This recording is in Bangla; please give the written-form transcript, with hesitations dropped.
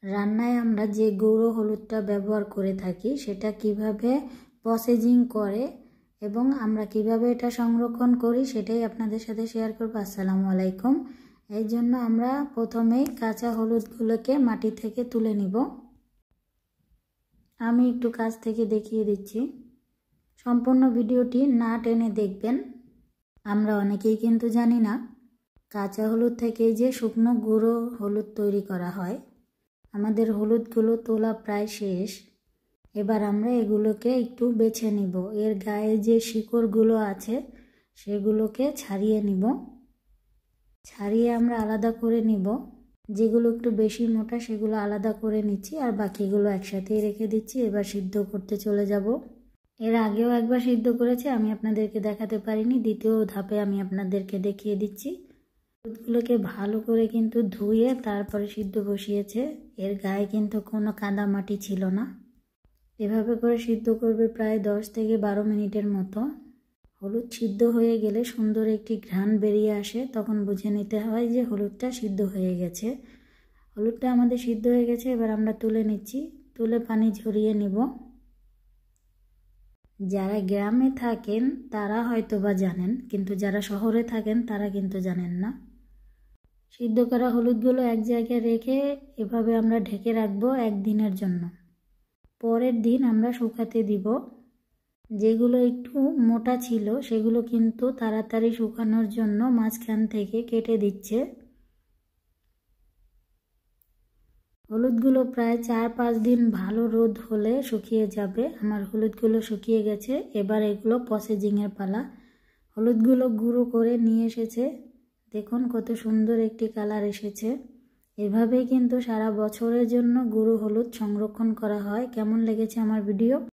রান্নায় আমরা যে গুঁড়ো হলুদটা ব্যবহার করে থাকি সেটা কিভাবে প্রসেসিং করে এবং আমরা কিভাবে এটা সংরক্ষণ করি সেটাই আপনাদের সাথে শেয়ার করব। আসসালামু আলাইকুম। এই জন্য আমরা প্রথমেই কাঁচা হলুদগুলোকে মাটি থেকে তুলে নিব। আমি একটু কাছ থেকে দেখিয়ে দিচ্ছি, সম্পূর্ণ ভিডিওটি না টেনে দেখবেন। আমরা অনেকেই কিন্তু জানি না কাঁচা হলুদ থেকে যে শুকনো গুঁড়ো হলুদ তৈরি করা হয়। আমাদের হলুদগুলো তোলা প্রায় শেষ। এবার আমরা এগুলোকে একটু বেছে নিব। এর গায়ে যে শিকড়গুলো আছে সেগুলোকে ছাড়িয়ে নিব। ছাড়িয়ে আমরা আলাদা করে নিব। যেগুলো একটু বেশি মোটা সেগুলো আলাদা করে নিচ্ছি, আর বাকিগুলো একসাথেই রেখে দিচ্ছি। এবার সিদ্ধ করতে চলে যাব। এর আগেও একবার সিদ্ধ করেছি, আমি আপনাদেরকে দেখাতে পারিনি। দ্বিতীয় ধাপে আমি আপনাদেরকে দেখিয়ে দিচ্ছি। হলুদগুলোকে ভালো করে কিন্তু ধুয়ে তারপরে সিদ্ধ বসিয়েছে। এর গায়ে কিন্তু কোনো কাদা মাটি ছিল না। এভাবে করে সিদ্ধ করবে প্রায় 10 থেকে 12 মিনিটের মতো। হলুদ সিদ্ধ হয়ে গেলে সুন্দর একটি ঘ্রাণ বেরিয়ে আসে, তখন বুঝে নিতে হয় যে হলুদটা সিদ্ধ হয়ে গেছে। হলুদটা আমাদের সিদ্ধ হয়ে গেছে। এবার আমরা তুলে নিচ্ছি। তুলে পানি ঝরিয়ে নিব। যারা গ্রামে থাকেন তারা হয়তো বা জানেন, কিন্তু যারা শহরে থাকেন তারা কিন্তু জানেন না। সিদ্ধ করা হলুদগুলো এক জায়গায় রেখে এভাবে আমরা ঢেকে রাখবো 1 দিনের জন্য। পরের দিন আমরা শুকাতে দিব। যেগুলো একটু মোটা ছিল সেগুলো কিন্তু তাড়াতাড়ি শুকানোর জন্য মাঝখান থেকে কেটে দিচ্ছে। হলুদগুলো প্রায় 4-5 দিন ভালো রোদ হলে শুকিয়ে যাবে। আমার হলুদগুলো শুকিয়ে গেছে। এবার এগুলো প্রসেসিংয়ের পালা। হলুদগুলো গুঁড়ো করে নিয়ে এসেছে। দেখুন কত সুন্দর একটি কালার এসেছে। এভাবেই কিন্তু সারা বছরের জন্য গুঁড়ো হলুদ সংরক্ষণ করা হয়। কেমন লেগেছে আমার ভিডিও?